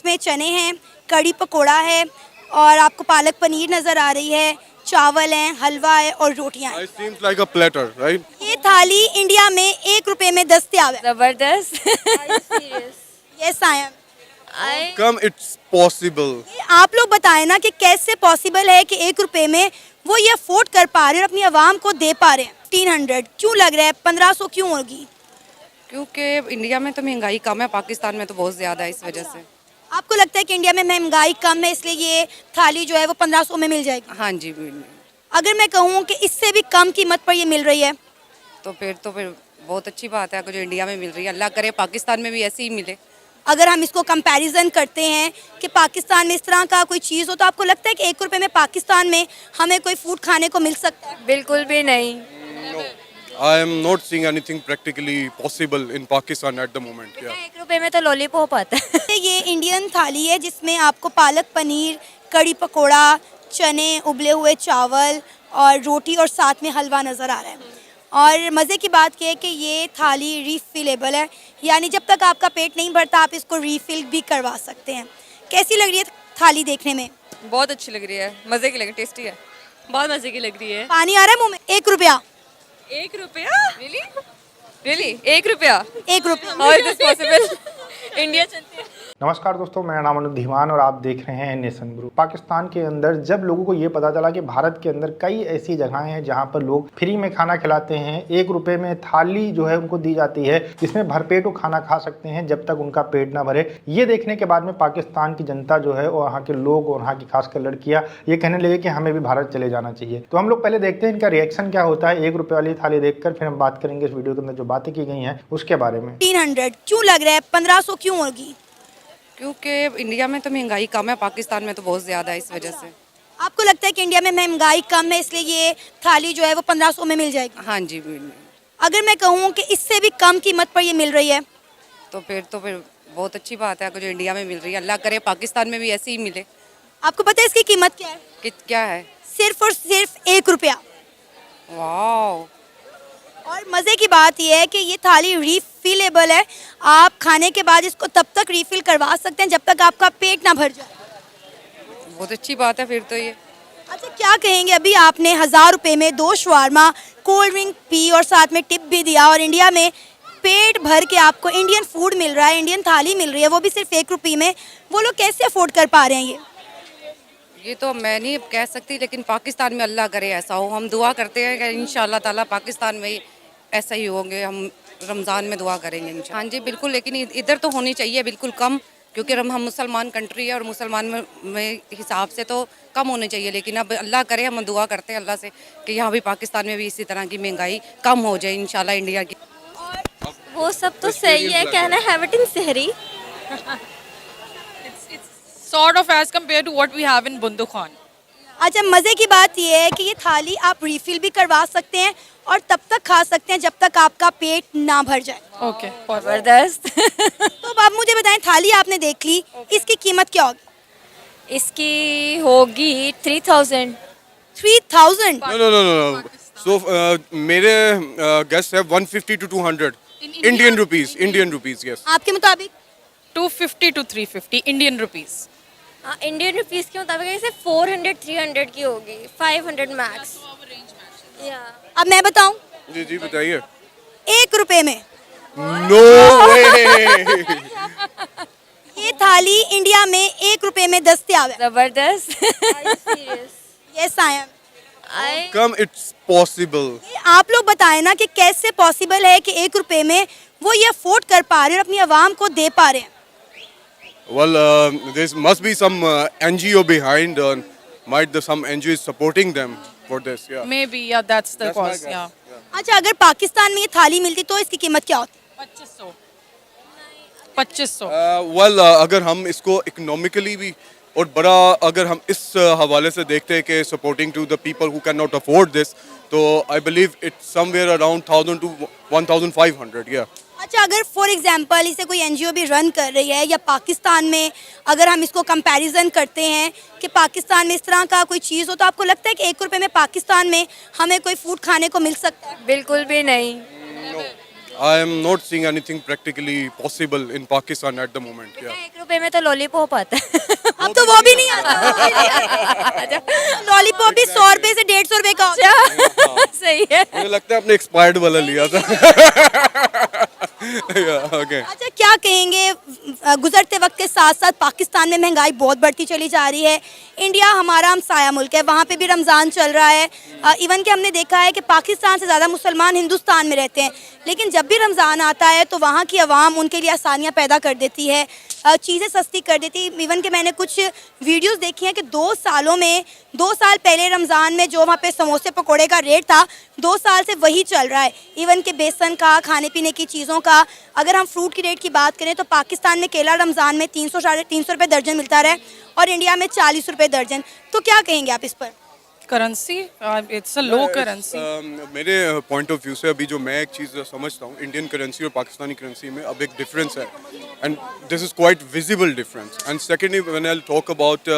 इसमें चने हैं, कड़ी पकोड़ा है और आपको पालक पनीर नज़र आ रही है, चावल हैं, हलवा है और रोटियां हैं। It seems like a platter, right? ये थाली इंडिया में 1 रुपए में दस्तयाब है। जबरदस्त। Yes I am. Come, it's possible. आप लोग बताएं ना कि कैसे पॉसिबल है कि 1 रुपए में वो ये अफोर्ड कर पा रहे हैं और अपनी आवाम को दे पा रहे हैं। 1500 क्यों लग रहा है, 1500 क्यों होगी? क्योंकि इंडिया में तो महंगाई कम है, पाकिस्तान में तो बहुत ज़्यादा है, इस वजह से। आपको लगता है कि इंडिया में महंगाई कम है इसलिए ये थाली जो है वो 1500 में मिल जाएगी? हाँ जी, अगर मैं कहूँ कि इससे भी कम कीमत पर ये मिल रही है तो फिर बहुत अच्छी बात है अगर जो इंडिया में मिल रही है। अल्लाह करे पाकिस्तान में भी ऐसे ही मिले। अगर हम इसको कंपैरिजन करते हैं कि पाकिस्तान में इस तरह का कोई चीज़ हो तो आपको लगता है कि 1 रुपए में पाकिस्तान में हमें कोई फूड खाने को मिल सकता है? बिल्कुल भी नहीं। No, I am not seeing anything practically possible in Pakistan at the moment. Yeah. 1 रुपए में तो लॉलीपॉप आता है। ये इंडियन थाली है जिसमें आपको पालक पनीर, कड़ी पकोड़ा, चने, उबले हुए चावल और रोटी और साथ में हलवा नज़र आ रहा है। और मज़े की बात यह है कि ये थाली रीफिलेबल है, यानी जब तक आपका पेट नहीं भरता आप इसको रीफिल भी करवा सकते हैं। कैसी लग रही है थाली देखने में? बहुत अच्छी लग रही है, मज़े की लग रही है, टेस्टी है। बहुत मजे की लग रही है। पानी आ रहा है मुँह में। 1 रुपया। 1 रुपया? रियली 1 रुपया? 1 रुपया। How is this possible? India चलती है। नमस्कार दोस्तों, मेरा नाम अनुज धीमान और आप देख रहे हैं नेशन ग्रुप। पाकिस्तान के अंदर जब लोगों को ये पता चला कि भारत के अंदर कई ऐसी जगहें हैं जहां पर लोग फ्री में खाना खिलाते हैं, 1 रुपए में थाली जो है उनको दी जाती है जिसमें भरपेट वो खाना खा सकते हैं जब तक उनका पेट ना भरे। ये देखने के बाद में पाकिस्तान की जनता जो है और वहाँ के लोग और वहाँ की खासकर लड़कियाँ ये कहने लगे कि हमें भी भारत चले जाना चाहिए। तो हम लोग पहले देखते हैं इनका रिएक्शन क्या होता है 1 रुपये वाली थाली देखकर, फिर हम बात करेंगे इस वीडियो के अंदर जो बातें की गई हैं उसके बारे में। 300 क्यों लग रहा है, 1500 क्यों होगी? क्योंकि इंडिया में तो महंगाई कम है, पाकिस्तान में तो बहुत ज़्यादा है, इस वजह से। आपको लगता है कि इंडिया में महंगाई कम है इसलिए ये थाली जो है वो 1500 में मिल जाएगी? हाँ जी, अगर मैं कहूँ कि इससे भी कम कीमत पर ये मिल रही है तो फिर बहुत अच्छी बात है अगर जो इंडिया में मिल रही है। अल्लाह करे पाकिस्तान में भी ऐसे ही मिले। आपको पता है इसकी कीमत क्या है? कि क्या है? सिर्फ और सिर्फ 1 रुपया। वाह। और मज़े की बात यह है कि ये थाली रीफिलेबल है। आप खाने के बाद इसको तब तक रीफिल करवा सकते हैं जब तक आपका पेट ना भर जाए। बहुत अच्छी बात है फिर तो ये। अच्छा, क्या कहेंगे, अभी आपने 1000 रुपये में 2 शवारमा, कोल्ड ड्रिंक पी और साथ में टिप भी दिया और इंडिया में पेट भर के आपको इंडियन फूड मिल रहा है, इंडियन थाली मिल रही है, वो भी सिर्फ 1 रुपये में। वो लोग कैसे अफोर्ड कर पा रहे हैं ये तो मैं नहीं कह सकती, लेकिन पाकिस्तान में अल्लाह करे ऐसा हो। हम दुआ करते हैं कि इंशाल्लाह ताला पाकिस्तान में ऐसा ही होंगे। हम रमज़ान में दुआ करेंगे इंशाल्लाह। हाँ जी बिल्कुल, लेकिन इधर तो होनी चाहिए बिल्कुल कम, क्योंकि हम मुसलमान कंट्री है और मुसलमान में हिसाब से तो कम होने चाहिए। लेकिन अब अल्लाह करे, हम दुआ करते हैं अल्लाह से कि यहाँ भी पाकिस्तान में भी इसी तरह की महंगाई कम हो जाए इंशाल्लाह इंडिया की। वो सब तो सही है, कहना हैव इट इन सहरी। Sort of as compared to what we have in Bundukhan. अच्छा, मज़े की बात यह है कि ये थाली आप रीफिल भी करवा सकते हैं और तब तक खा सकते हैं जब तक आपका पेट ना भर जाए। Okay. जबरदस्त। तो अब आप मुझे बताएं, थाली आपने देख ली, इसकी कीमत क्या होगी? इसकी होगी 3000। 3000? No. So मेरे guess है 150 to 200 Indian rupees, yes. आपके मुताबिक? 250 to 350 Indian rupees. हाँ, इंडियन रुपीस के मुताबिक ऐसे 400-300 की होगी, 500 मैक्स। अब मैं बताऊं? जी बताइए। 1 रुपए में No way. ये थाली इंडिया में 1 रुपए में दस्तयाब है। जबरदस्त। Yes I am. Come, it's possible. आप लोग बताएं ना कि कैसे पॉसिबल है कि 1 रुपए में वो ये अफोर्ड कर पा रहे हैं और अपनी आवाम को दे पा रहे हैं। Well, there must be some NGO behind. Might some NGO is supporting them for this? Yeah. Maybe, yeah, that's the That's my cause. guess. Yeah. अच्छा, अगर पाकिस्तान में ये थाली मिलती तो इसकी कीमत क्या होती? 2500. 2500. Well, अगर हम इसको इकोनॉमिकली भी और बड़ा अगर हम इस हवाले से देखते हैं कि supporting to the people who can not afford this, तो I believe it's somewhere around 1000 to 1500. या अच्छा, अगर फॉर एग्जांपल इसे कोई एनजीओ भी रन कर रही है या पाकिस्तान में अगर हम इसको कंपैरिजन करते हैं कि पाकिस्तान में इस तरह का कोई चीज़ हो तो आपको लगता है कि 1 रुपए में पाकिस्तान में हमें कोई फूड खाने को मिल सकता है? बिल्कुल भी नहीं। I am not seeing anything practically possible in Pakistan at the moment. Yeah. 1 रुपए में तो लॉलीपॉप आता है अब तो वो भी नहीं आता लॉलीपॉप भी 100 रुपए से 150 रुपए का होता है। सही है मुझे लगता है आपने एक्सपायर्ड वाला लिया था। Okay. अच्छा क्या कहेंगे गुजरते वक्त के साथ साथ पाकिस्तान में महंगाई बहुत बढ़ती चली जा रही है। इंडिया हमारा हमसाया मुल्क है, वहाँ पे भी रमज़ान चल रहा है। इवन कि हमने देखा है कि पाकिस्तान से ज़्यादा मुसलमान हिंदुस्तान में रहते हैं, लेकिन जब भी रमज़ान आता है तो वहाँ की आवाम उनके लिए आसानियाँ पैदा कर देती है, चीज़ें सस्ती कर देती। इवन कि मैंने कुछ वीडियोस देखी हैं कि 2 सालों में 2 साल पहले रमज़ान में जो वहाँ पे समोसे पकोड़े का रेट था 2 साल से वही चल रहा है। इवन कि बेसन का, खाने पीने की चीज़ों का, अगर हम फ्रूट की रेट की बात करें तो पाकिस्तान में केला रमज़ान में 300 साढ़े 300 रुपये दर्जन मिलता रहा है और इंडिया में 40 रुपये दर्जन। तो क्या कहेंगे आप इस पर? Currency, it's a low currency. मेरे पॉइंट ऑफ व्यू से अभी जो मैं एक चीज़ समझता हूँ, इंडियन करेंसी और पाकिस्तानी करेंसी में अब एक डिफरेंस है, and this is quite visible difference. And secondly when I talk about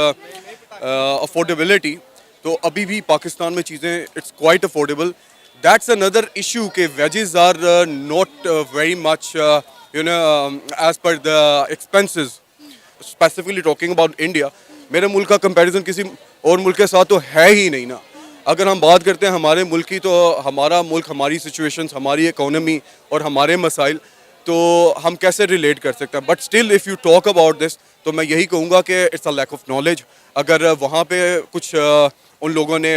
affordability, तो अभी भी पाकिस्तान में चीज़ें it's quite affordable. That's another issue के wages are not very much you know as per the expenses. Specifically talking about India, मेरे मुल्क का comparison किसी और मुल्क के साथ तो है ही नहीं ना। अगर हम बात करते हैं हमारे मुल्क की, तो हमारा मुल्क, हमारी सिचुएशंस, हमारी इकोनॉमी और हमारे मसाइल, तो हम कैसे रिलेट कर सकते हैं। But still if you talk about this, तो मैं यही कहूँगा कि it's a lack of knowledge. अगर वहाँ पे कुछ उन लोगों ने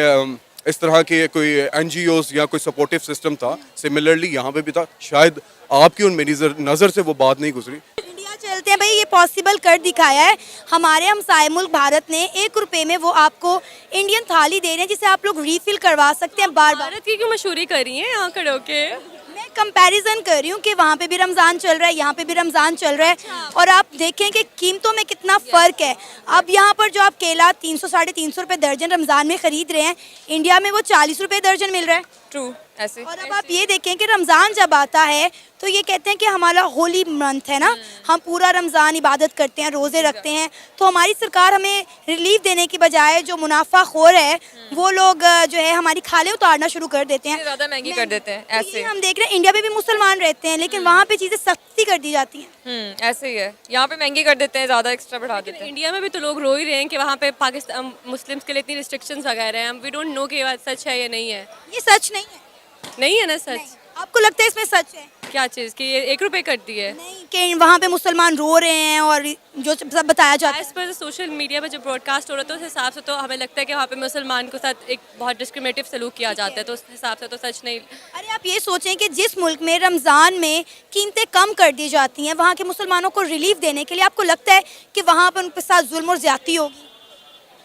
इस तरह के कोई NGOs या कोई सपोर्टिव सिस्टम था, सिमिलरली यहाँ पे भी था, शायद आपकी और मेरी नज़र से वो बात नहीं गुजरी। इंडिया चलते हैं भाई, ये पॉसिबल कर दिखाया है। हमारे हमसाए मुल्क भारत ने 1 रुपए में वो आपको इंडियन थाली दे रहे हैं जिसे आप लोग रीफिल करवा सकते हैं बार बार। भारत की क्यों मशहूरी कर रही है यहाँ खड़े होके? मैं कंपैरिजन कर रही हूँ कि वहाँ पे भी रमज़ान चल रहा है, यहाँ पे भी रमज़ान चल रहा है, और आप देखें कि कीमतों में कितना फ़र्क है। अब यहाँ पर जो आप केला 300 साढ़े 300 रुपये दर्जन रमज़ान में ख़रीद रहे हैं, इंडिया में वो 40 रुपये दर्जन मिल रहा है। ट्रू, ऐसे। और अब आप ये देखें कि रमज़ान जब आता है तो ये कहते हैं कि हमारा होली मंथ है ना, हम पूरा रमज़ान इबादत करते हैं, रोज़े रखते हैं, तो हमारी सरकार हमें रिलीफ देने की बजाय जो मुनाफा खोर है वो लोग जो है हमारी खाले उतारना शुरू कर देते हैं, ज़्यादा महंगी कर देते हैं। ऐसे हम देख रहे हैं इंडिया में भी मुसलमान रहते हैं, लेकिन वहाँ पे चीज़ें सस्ती कर दी जाती हैं। ऐसे ही है, यहाँ पे महंगी कर देते हैं, ज़्यादा एक्स्ट्रा बढ़ा देते हैं। इंडिया में भी तो लोग रो ही रहे हैं कि वहाँ पे पाकिस्तान मुस्लिम्स के लिए इतनी रिस्ट्रिक्शंस वगैरह हैं। वी डोंट नो कि ये बात सच है या नहीं है। ये सच नहीं है। नहीं है ना सच? आपको लगता है इसमें सच है? क्या चीज़ कि ये 1 रुपए कर दी है? नहीं, कि वहाँ पे मुसलमान रो रहे हैं और जो सब बताया जाता है। एज पर सोशल मीडिया पे जो ब्रॉडकास्ट हो रहा था उस हिसाब से तो हमें लगता है कि वहाँ पे मुसलमान के साथ एक बहुत डिस्क्रिमिनेटिव सलूक किया जाता है, तो उस हिसाब से तो सच नहीं। अरे आप ये सोचें कि जिस मुल्क में रमज़ान में कीमतें कम कर दी जाती हैं, वहाँ के मुसलमानों को रिलीफ देने के लिए आपको लगता है कि वहाँ पर उनके साथ जुल्म और ज्यादती होगी?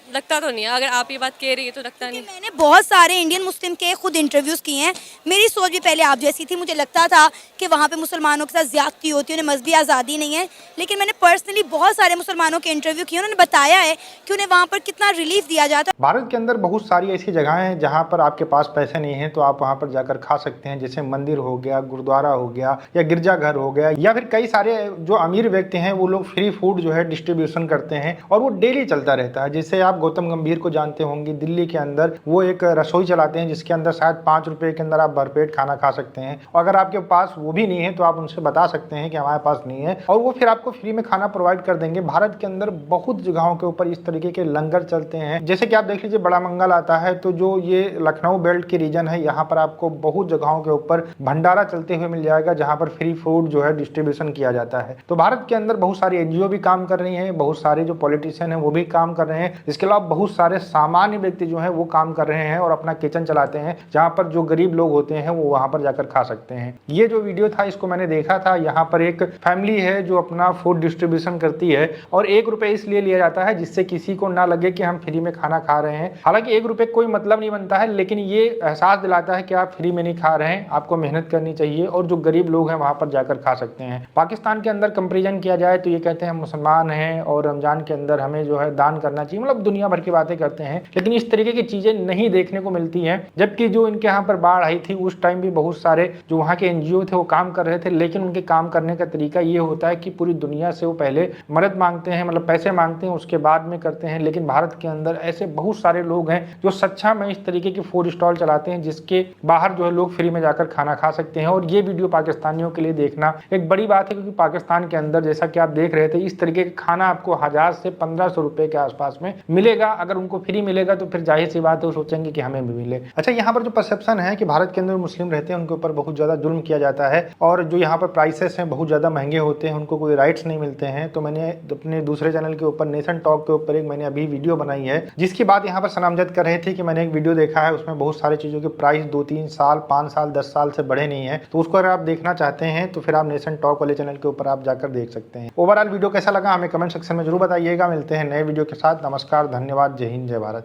लगता तो नहीं है, अगर आप ये बात कह रही है तो लगता नहीं। मैंने बहुत सारे इंडियन मुस्लिम के खुद इंटरव्यूज़ किए हैं। मेरी सोच भी पहले आप जैसी थी, मुझे लगता था कि वहाँ पे मुसलमानों के साथ ज़्यादती होती है, उन्हें मजहबी आज़ादी नहीं है, लेकिन मैंने पर्सनली बहुत सारे मुसलमानों के इंटरव्यू किए, उन्होंने बताया है कि उन्हें वहाँ पर कितना रिलीफ दिया जाता है। भारत के अंदर बहुत सारी ऐसी जगहें हैं जहाँ पर आपके पास पैसे नहीं हैं तो आप वहाँ पर जाकर खा सकते हैं, जैसे मंदिर हो गया, गुरुद्वारा हो गया, या गिरजाघर हो गया, या फिर कई सारे जो अमीर व्यक्ति हैं वो लोग फ्री फूड जो है डिस्ट्रीब्यूशन करते हैं और वो डेली चलता रहता है। जैसे आप गौतम गंभीर को जानते होंगे, दिल्ली के अंदर वो एक रसोई चलाते हैं जिसके अंदर शायद 5 रुपए के अंदर आप भरपेट खाना खा सकते हैं, और अगर आपके पास वो भी नहीं है तो आप उनसे बता सकते हैं कि हमारे पास नहीं है, और वो फिर आपको फ्री में खाना प्रोवाइड कर देंगे। भारत के अंदर बहुत जगहों के ऊपर इस तरीके के लंगर चलते हैं। जैसे कि आप देख लीजिए, बड़ा मंगल आता है तो जो ये लखनऊ बेल्ट की रीजन है, यहाँ पर आपको बहुत जगहों के ऊपर भंडारा चलते हुए मिल जाएगा जहाँ पर फ्री फूड जो है डिस्ट्रीब्यूशन किया जाता है। तो भारत के अंदर बहुत सारी NGO भी काम कर रही हैं, बहुत सारे जो पॉलिटिशियन हैं वो भी काम कर रहे हैं। इसके अलावा बहुत सारे सामान्य व्यक्ति जो है वो काम कर रहे हैं और अपना किचन चलाते हैं, जहाँ पर जो गरीब लोग होते हैं वो वहाँ पर जाकर खा सकते हैं। ये जो वीडियो था इसको मैंने देखा था, यहाँ पर एक फैमिली है जो अपना फूड डिस्ट्रीब्यूशन करती है और 1 रुपए इसलिए लिया जाता है जिससे किसी को ना लगे कि हम फ्री में खाना खा रहे हैं। हालांकि 1 रुपए कोई मतलब नहीं बनता है, लेकिन ये एहसास दिलाता है कि आप फ्री में नहीं खा रहे हैं, आपको मेहनत करनी चाहिए और जो गरीब लोग हैं वहाँ पर जाकर खा सकते हैं। पाकिस्तान के अंदर कंपेरिजन किया जाए तो ये कहते हैं मुसलमान हैं और रमजान के अंदर हमें जो है दान करना चाहिए, मतलब दुनिया भर की बातें करते हैं, लेकिन इस तरीके की चीजें नहीं देखने को मिलती हैं। जबकि जो इनके यहाँ पर बाढ़ आई थी उस टाइम भी बहुत सारे जो वहाँ के एनजीओ थे वो काम कर रहे थे, लेकिन उनके काम करने का तरीका ये होता है कि पूरी दुनिया से वो पहले मदद मांगते हैं, मतलब पैसे मांगते हैं, उसके बाद में करते हैं। लेकिन भारत के अंदर ऐसे बहुत सारे लोग हैं जो सच्चा में इस तरीके की फूड स्टॉल चलाते हैं जिसके बाहर जो है लोग फ्री में जाकर खाना खा सकते हैं। और ये वीडियो पाकिस्तानियों के लिए देखना एक बड़ी बात है, क्योंकि पाकिस्तान के अंदर जैसा कि आप देख रहे थे इस तरीके का खाना आपको 1000 से 1500 रुपए के आसपास में मिलेगा। अगर उनको फ्री मिलेगा तो फिर जाहिर सी बात है वो सोचेंगे कि हमें भी मिले। अच्छा, यहाँ पर जो परसेप्शन है कि भारत के अंदर मुस्लिम रहते हैं उनके ऊपर बहुत ज्यादा जुल्म किया जाता है और जो यहाँ पर प्राइसेस हैं बहुत ज्यादा महंगे होते हैं, उनको कोई राइट्स नहीं मिलते हैं। तो मैंने अपने दूसरे चैनल के ऊपर नेशन टॉक के ऊपर एक मैंने अभी वीडियो बनाई है जिसकी बात यहाँ पर सनामजद कर रहे थे कि मैंने एक वीडियो देखा है उसमें बहुत सारी चीजों के प्राइस 2-3 साल 5 साल 10 साल से बढ़े नहीं है। तो उसको अगर आप देखना चाहते हैं तो फिर आप नेशन टॉक वाले चैनल के ऊपर आप जाकर देख सकते हैं। ओवरऑल वीडियो कैसा लगा हमें कमेंट सेक्शन में जरूर बताइएगा। मिलते हैं नए वीडियो के साथ। नमस्कार, धन्यवाद, जय हिंद, जय भारत।